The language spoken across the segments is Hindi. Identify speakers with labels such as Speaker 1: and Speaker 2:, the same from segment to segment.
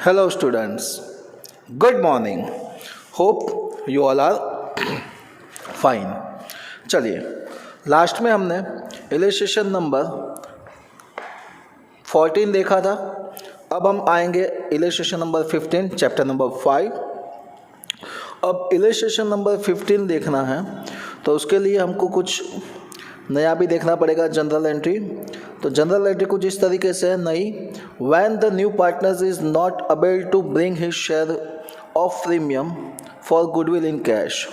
Speaker 1: Hello, students. Good morning. Hope you all are fine. चलिए, लास्ट में हमने इलस्ट्रेशन नंबर 14 देखा था. अब हम आएंगे इलस्ट्रेशन नंबर 15, चैप्टर नंबर 5. अब इलस्ट्रेशन नंबर 15 देखना है तो उसके लिए हमको कुछ नया भी देखना पड़ेगा. जनरल एंट्री, तो जनरल एंट्री कुछ इस तरीके से है नई. When the new partner is not able to bring his share of premium for goodwill in cash,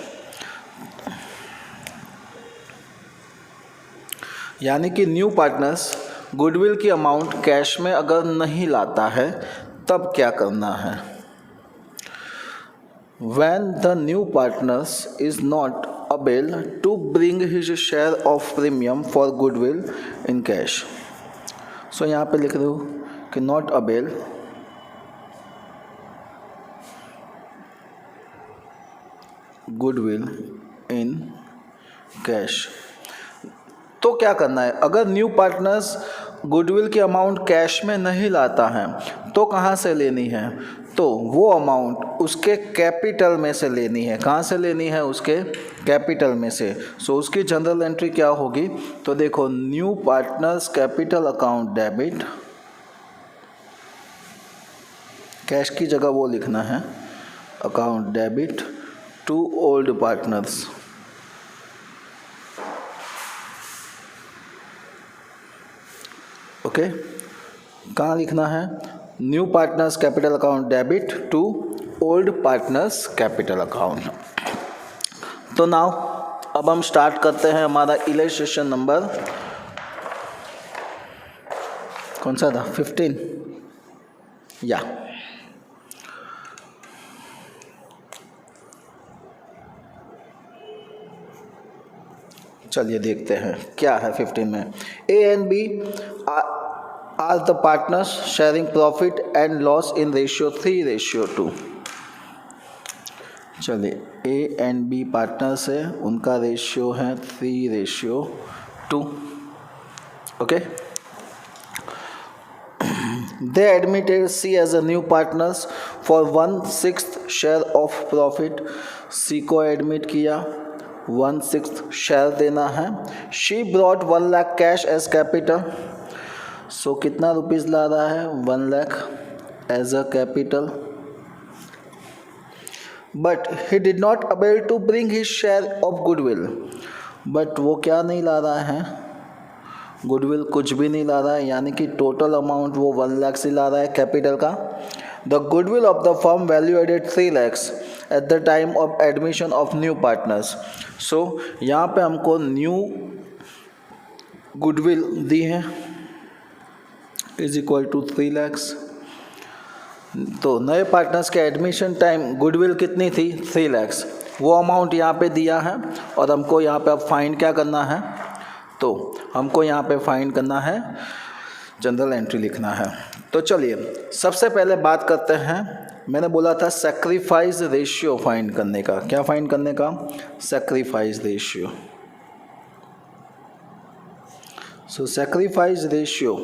Speaker 1: यानी कि न्यू पार्टनर्स गुडविल की अमाउंट कैश में अगर नहीं लाता है तब क्या करना है. When the new partners is not able to bring his share of premium for goodwill in cash. So यहाँ पे लिख दो कि not able goodwill in cash. तो क्या करना है, अगर न्यू पार्टनर्स गुडविल की अमाउंट कैश में नहीं लाता है तो कहाँ से लेनी है, तो वो अमाउंट उसके कैपिटल में से लेनी है. कहाँ से लेनी है, उसके कैपिटल में से. सो उसकी जनरल एंट्री क्या होगी, तो देखो new partners capital account debit, cash की जगह वो लिखना है account debit to old partners. Okay, कहाँ लिखना है, new partners capital account debit to old partners capital account. तो नाउ अब हम स्टार्ट करते हैं हमारा इलस्ट्रेशन नंबर कौन सा था, 15 या चलिए देखते हैं क्या है 15 में. A and B are the partners sharing profit and loss in ratio 3:2. चलिए ए एंड बी पार्टनर्स है, उनका रेशियो है 3:2. Okay, they admitted C as a new partners for 1/6 share of profit. C को एडमिट किया, 1/6 शेयर देना है. She brought 1 lakh cash as capital. सो कितना रुपीज़ ला रहा है, 1 lakh as a capital. But he did not able to bring his share of goodwill. But वो क्या नहीं ला रहा है, गुडविल कुछ भी नहीं ला रहा है, यानी कि टोटल अमाउंट वो 1 लाख से ला रहा है कैपिटल का. The goodwill of the firm value added 3 lakhs at the time of admission of new partners. So यहाँ पे हमको न्यू गुडविल दी है इज इक्वल टू 3 lakhs. तो नए पार्टनर्स के एडमिशन टाइम गुडविल कितनी थी, 3 lakhs. वो अमाउंट यहाँ पे दिया है और हमको यहाँ पे अब फाइंड क्या करना है, तो हमको यहाँ पे फाइंड करना है, जनरल एंट्री लिखना है. तो चलिए सबसे पहले बात करते हैं, मैंने बोला था सैक्रिफाइस रेशियो फाइंड करने का. क्या फाइंड करने का, सैक्रिफाइस रेशियो. सो सैक्रिफाइस रेशियो,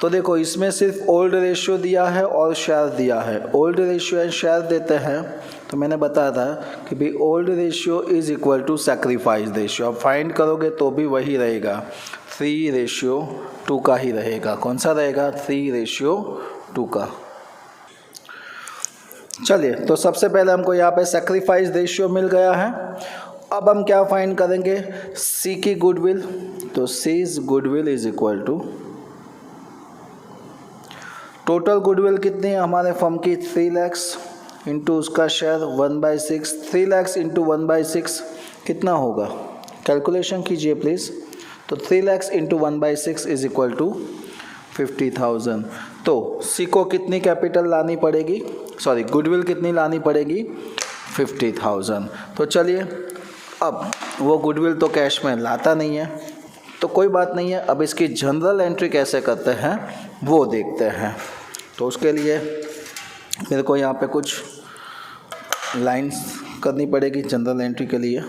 Speaker 1: तो देखो इसमें सिर्फ ओल्ड रेशियो दिया है और शेयर दिया है. ओल्ड रेशियो एंड शेयर देते हैं तो मैंने बताया था कि भाई old ratio is equal to sacrifice ratio. अब फाइंड करोगे तो भी वही रहेगा, 3:2 का ही रहेगा. कौन सा रहेगा, 3:2 का. चलिए तो सबसे पहले हमको यहाँ पे सैक्रिफाइस रेशियो मिल गया है. अब हम क्या फाइंड करेंगे, सी की गुडविल. तो C's goodwill is equal to, total goodwill कितनी है हमारे फर्म की, 3 lakhs इंटू उसका शेयर 1/6. 3 lakhs इंटू 1/6 कितना होगा, कैलकुलेशन कीजिए प्लीज़. तो 3 lakhs into 1/6 is equal to 50,000. तो सी को कितनी कैपिटल लानी पड़ेगी, सॉरी गुडविल कितनी लानी पड़ेगी, 50,000. तो चलिए अब वो गुडविल तो कैश में लाता नहीं है तो कोई बात नहीं है. अब इसकी जनरल एंट्री कैसे करते हैं वो देखते हैं. तो उसके लिए मेरे को यहाँ पे कुछ लाइंस करनी पड़ेगी जनरल एंट्री के लिए.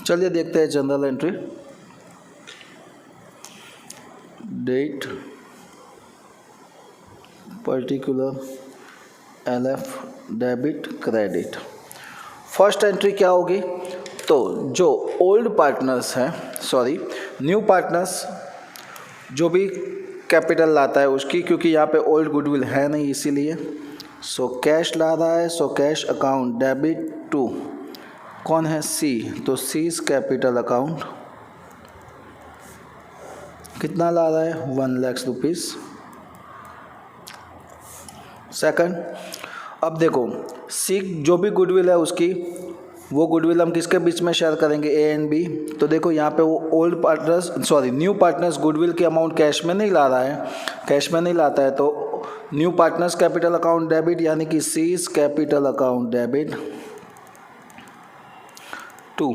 Speaker 1: चलिए देखते हैं journal entry. Date particular LF debit credit. First entry क्या होगी? तो जो ओल्ड पार्टनर्स हैं, सॉरी न्यू पार्टनर्स, जो भी कैपिटल लाता है उसकी, क्योंकि यहाँ पे ओल्ड गुडविल है नहीं इसीलिए। सो कैश ला रहा है, so cash account debit to कौन है? सी, तो सीज कैपिटल अकाउंट कितना ला रहा है? 1 लाख रुपीज़। सेकंड, अब देखो सी जो भी गुडविल है उसकी, वो गुडविल हम किसके बीच में शेयर करेंगे? A and B. तो देखो यहाँ पे वो old partners, sorry new partners goodwill की अमाउंट कैश में नहीं ला रहा है, कैश में नहीं लाता है, तो new partners capital account debit, यानी कि C's capital account debit to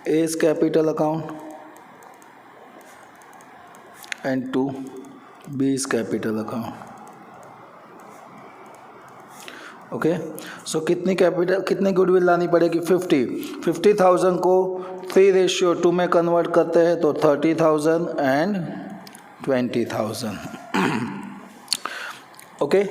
Speaker 1: A's capital account and to B's capital account. Okay, so कितनी कैपिटल, कितनी गुडविल लानी पड़ेगी? 50,000 को 3:2 में कन्वर्ट करते हैं तो 30,000 एंड 20,000। ओके,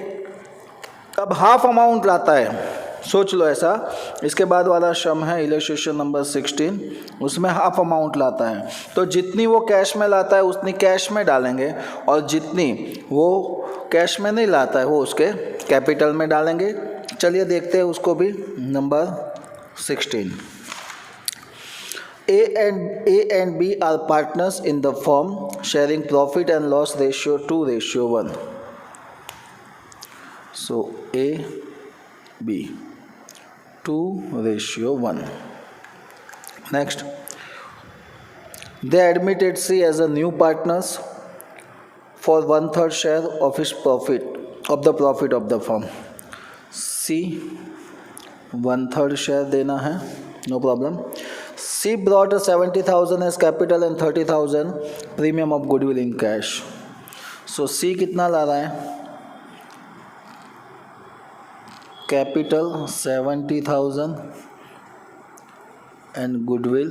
Speaker 1: अब हाफ अमाउंट लाता है, सोच लो ऐसा। इसके बाद वाला सम है इलस्ट्रेशन नंबर 16, उसमें हाफ अमाउंट लाता है, तो जितनी वो कैश में लाता है उतनी कैश में डालेंगे, और जितनी वो कैश में नहीं लाता है वो उसके कैपिटल में डालेंगे। चलिए देखते हैं उसको भी। Number 16, A and B are partners in the firm sharing profit and loss ratio 2:1. So A, B 2:1. Next, they admitted C as a new partners for 1/3 share of his profit, of the profit of the firm. C 1/3 share देना है, no problem. C brought 70,000 as capital and 30,000 premium of goodwill in cash. So C कितना ला रहा है? कैपिटल 70,000 एंड गुडविल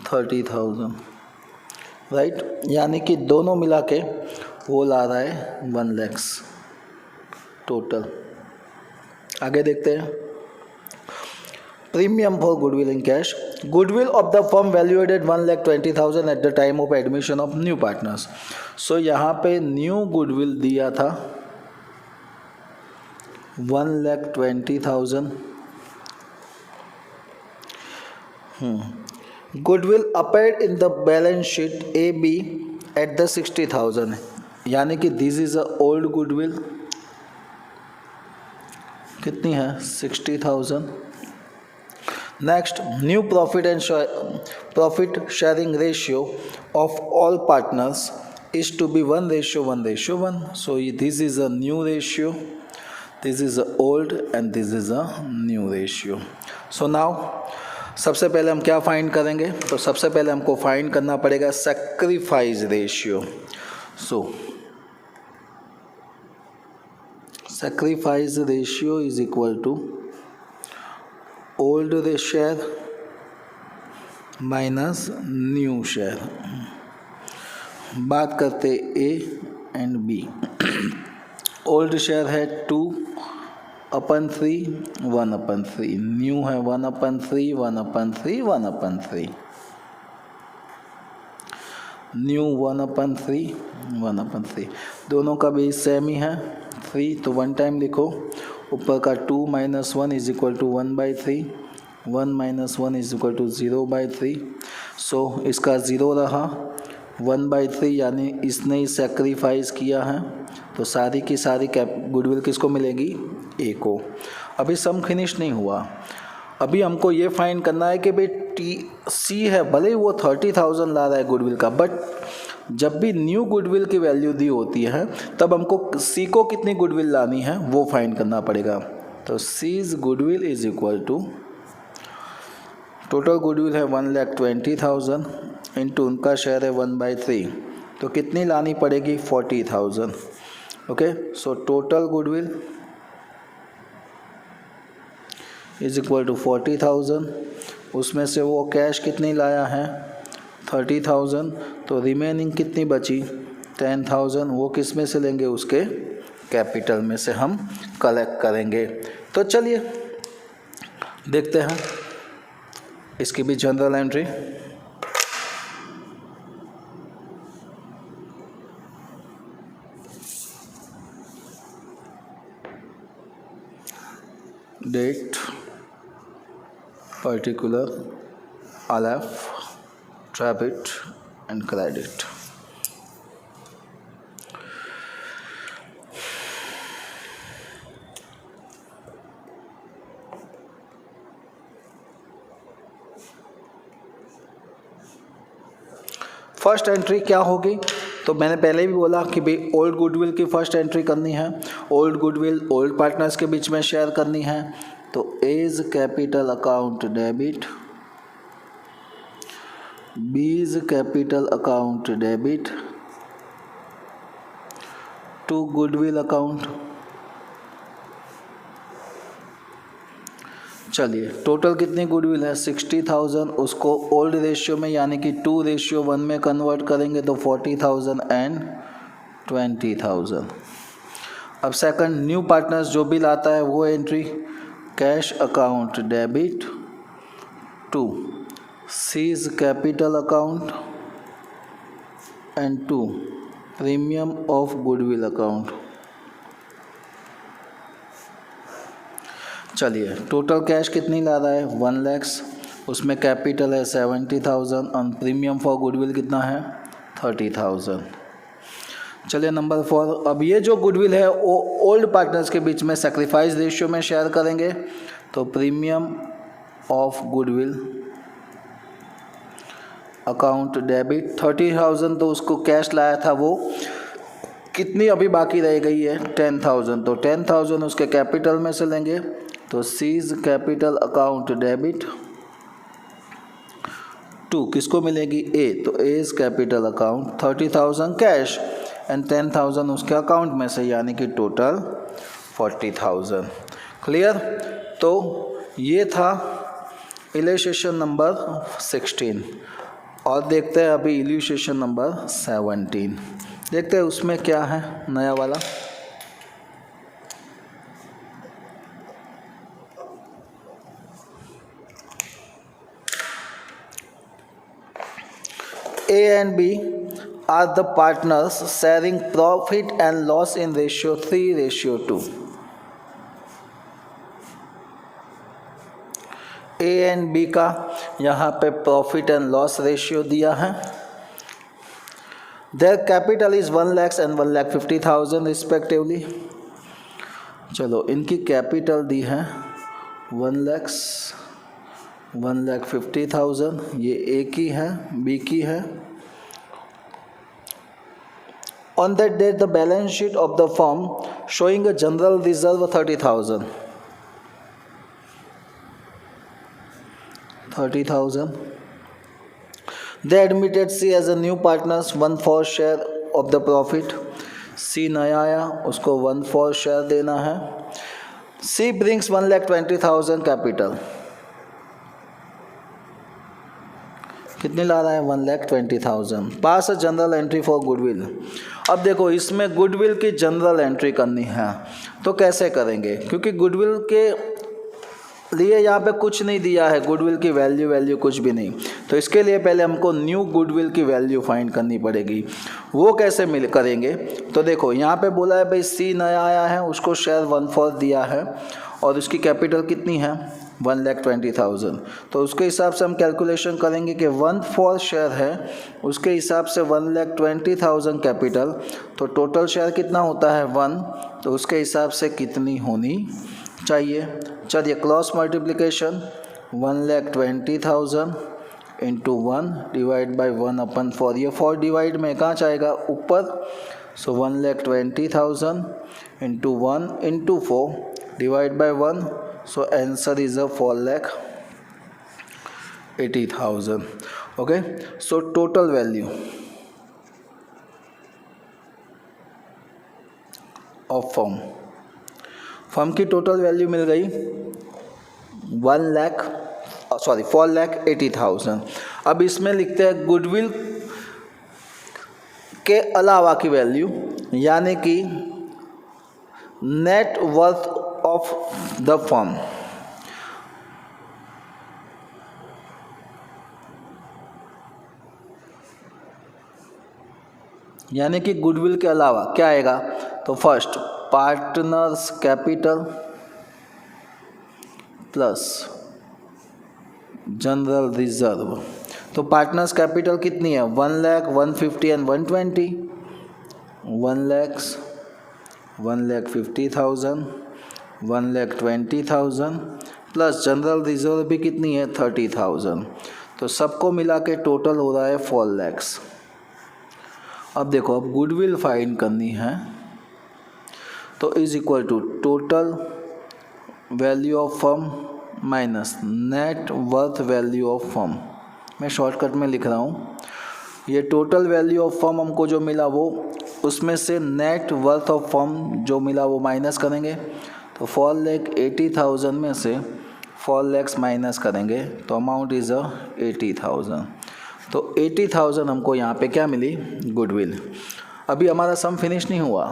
Speaker 1: 30,000, राइट, यानी कि दोनों मिला के वो ला रहा है 1 लाख टोटल। आगे देखते हैं। Premium for goodwill in cash, goodwill of the firm valuated 1,20,000 at the time of admission of new partners. So यहाँ पे न्यू गुडविल दिया था 1,20,000। Goodwill appeared in the balance sheet AB at the 60,000, यानी कि this is a old goodwill, कितनी है? 60,000। Next, new profit and profit sharing ratio of all partners is to be 1:1:1. So this is a new ratio, this is a old and this is a new ratio. So now सबसे पहले हम क्या फाइंड करेंगे? तो सबसे पहले हमको फाइंड करना पड़ेगा sacrifice ratio. So sacrifice ratio is equal to old share minus new share। बात करते A and B। Old share है 2/3, 1/3, न्यू है 1/3, 1/3, 1/3, न्यू 1/3, 1/3, दोनों का बेस सेम ही है 3, तो 1 टाइम लिखो। ऊपर का 2 - 1 is equal to 1/3, 1 - 1 is equal to 0/3। So इसका 0 रहा, 1/3 यानी इसने ही सेक्रीफाइस किया है, तो सारी की सारी गुडविल किसको मिलेगी? ए को। अभी सम फिनिश नहीं हुआ, अभी हमको ये फाइंड करना है कि भाई सी है, भले ही वो 30,000 ला रहा है गुडविल का, बट जब भी न्यू गुडविल की वैल्यू दी होती है तब हमको सी को कितनी गुडविल लानी है वो फाइंड करना पड़ेगा। तो C's goodwill is equal to, total goodwill है 1,20,000 इंटू उनका शेयर है 1/3, तो कितनी लानी पड़ेगी? 40,000। Okay, so total goodwill is equal to 40,000 उसमें से वो कैश कितनी लाया है 30,000, तो रिमेनिंग कितनी बची 10,000, वो किस में से लेंगे उसके कैपिटल में से हम कलेक्ट करेंगे। तो चलिए देखते हैं इसकी भी general entry. Date, particular, LF, debit and credit. First entry क्या होगी, तो मैंने पहले भी बोला कि भाई ओल्ड गुडविल की फर्स्ट एंट्री करनी है, ओल्ड गुडविल ओल्ड पार्टनर्स के बीच में शेयर करनी है। तो A's capital account debit, B's capital account debit to goodwill account. चलिए टोटल कितनी गुडविल है 60,000, उसको ओल्ड रेशियो में यानी कि 2:1 में कन्वर्ट करेंगे तो 40,000 एंड 20,000। अब सेकंड न्यू पार्टनर्स जो बिल आता है वो entry cash account debit to C's capital account and to premium of goodwill account. चलिए टोटल कैश कितनी ला रहा है 1 लाख, उसमें कैपिटल है 70,000 और प्रीमियम फॉर गुडविल कितना है 30,000। चलिए नंबर 4, अब ये जो गुडविल है वो ओल्ड पार्टनर्स के बीच में सेक्रीफाइस रेशियो में शेयर करेंगे। तो premium of goodwill account debit 30,000, तो उसको कैश लाया था वो कितनी अभी बाकी रह गई है 10,000, तो 10,000 उसके कैपिटल में से लेंगे। तो C's capital account debit to किसको मिलेगी ए, तो A's capital account 30,000 cash and 10,000 उसके अकाउंट में से यानी कि टोटल 40,000। क्लियर। तो ये था इलस्ट्रेशन नंबर 16 और देखते हैं अभी इलस्ट्रेशन नंबर 17, देखते हैं उसमें क्या है नया वाला। A and B are the partners sharing profit and loss in ratio 3:2. A and B का यहाँ पे प्रॉफिट एंड लॉस रेशियो दिया है। Their capital is 1 lakhs and 1,50,000 respectively. चलो इनकी कैपिटल दी है 1 lakhs 1,50,000, ये ए की है बी की है। On that date the balance sheet of the firm showing a general reserve of 30,000. They admitted C as a new partners 1/4 share of the profit. C नया आया उसको 1/4 शेयर देना है। C brings 1,20,000 कैपिटल, कितनी ला रहा है 1,20,000। Pass a general entry for goodwill. अब देखो इसमें गुडविल की जनरल एंट्री करनी है तो कैसे करेंगे, क्योंकि गुडविल के लिए यहाँ पे कुछ नहीं दिया है, गुडविल की वैल्यू कुछ भी नहीं, तो इसके लिए पहले हमको न्यू गुडविल की वैल्यू फाइंड करनी पड़ेगी। वो कैसे करेंगे, तो देखो यहाँ पे बोला है भाई सी नया आया है उसको शेयर 1/4 दिया है और उसकी कैपिटल कितनी है 1,20,000, तो उसके हिसाब से हम कैलकुलेशन करेंगे कि 1/4 शेयर है उसके हिसाब से 1,20,000 कैपिटल, तो टोटल शेयर कितना होता है 1, तो उसके हिसाब से कितनी होनी चाहिए। चलिए cross multiplication 1,20,000 into 1 divide by 1/4, ये 4 डिवाइड में कहाँ जाएगा ऊपर, सो 1,20,000 into 1 into 4 divide by 1, so answer is a 4,80,000. Okay, so total value of firm की टोटल वैल्यू मिल गई 1 लाख सॉरी 4,80,000। अब इसमें लिखते हैं गुडविल के अलावा की वैल्यू, यानी कि net worth of the firm. यानी कि गुडविल के अलावा क्या आएगा, तो first partners capital plus general reserve. तो पार्टनर्स कैपिटल कितनी है, 1,00,000, 150 एंड 120, 1,00,000, 1,50,000, 1,20,000 प्लस जनरल रिजर्व भी कितनी है 30,000। तो सबको मिला के टोटल हो रहा है 4 lakhs। अब देखो, अब गुडविल फाइंड करनी है तो is equal to total value of firm minus net worth value of firm. मैं शॉर्टकट में लिख रहा हूँ, ये टोटल वैल्यू ऑफ फर्म हमको जो मिला वो उसमें से नेट वर्थ ऑफ फर्म जो मिला वो माइनस करेंगे। तो 4,80,000 में से 4 lakhs माइनस करेंगे तो अमाउंट इज़ 80,000। तो 80,000 हमको यहाँ पे क्या मिली, गुडविल। अभी हमारा सम फिनिश नहीं हुआ,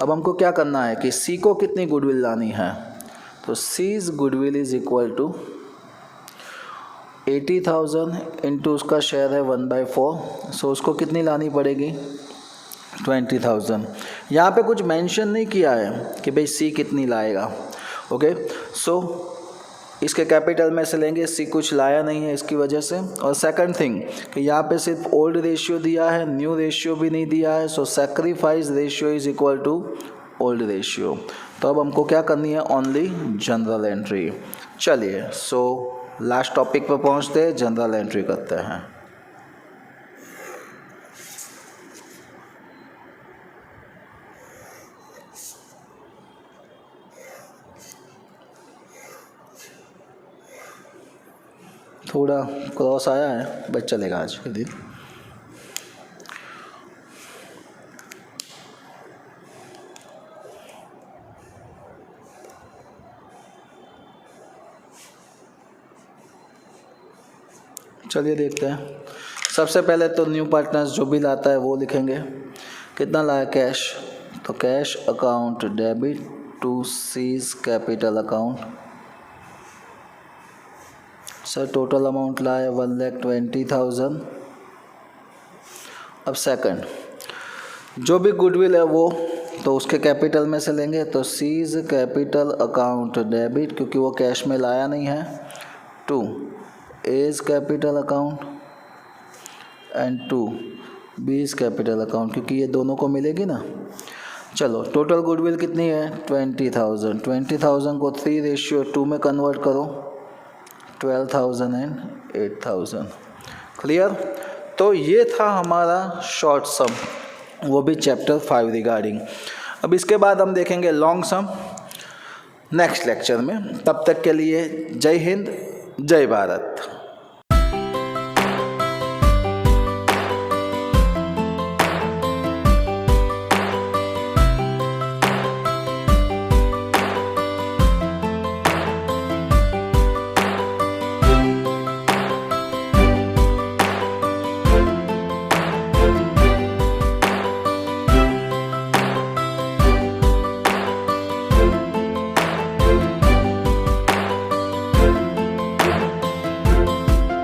Speaker 1: अब हमको क्या करना है कि सी को कितनी गुडविल लानी है। तो C's goodwill is equal to 80,000 into उसका शेयर है 1/4, सो उसको कितनी लानी पड़ेगी 20,000। यहाँ पे कुछ मेंशन नहीं किया है कि भाई सी कितनी लाएगा। ओके, सो इसके कैपिटल में से लेंगे, सी कुछ लाया नहीं है इसकी वजह से। और सेकंड थिंग कि यहाँ पे सिर्फ ओल्ड रेशियो दिया है, न्यू रेशियो भी नहीं दिया है, so sacrifice ratio is equal to old ratio. तो अब हमको क्या करनी है, ओनली जनरल एंट्री। चलिए, सो लास्ट टॉपिक पर पहुँचते हैं, जनरल एंट्री करते हैं। थोड़ा क्रॉस आया है बट चलेगा आज के दिन। चलिए देखते हैं। सबसे पहले तो न्यू पार्टनर्स जो बिल आता है वो लिखेंगे। कितना लाया कैश, तो cash account debit to C's capital account. Sir total amount लाया 1,20,000। अब सेकंड, जो भी गुडविल है वो तो उसके कैपिटल में से लेंगे, तो सीज कैपिटल अकाउंट डेबिट क्योंकि वो कैश में लाया नहीं है, to A's capital account and to B's capital account क्योंकि ये दोनों को मिलेगी ना। चलो, टोटल गुडविल कितनी है 20,000। 20,000 को 3:2 में कन्वर्ट करो, 12,000 एंड 8,000। क्लियर। तो ये था हमारा शॉर्ट सम, वो भी चैप्टर 5 रिगार्डिंग। अब इसके बाद हम देखेंगे लॉन्ग सम नेक्स्ट लेक्चर में। तब तक के लिए जय हिंद, जय भारत।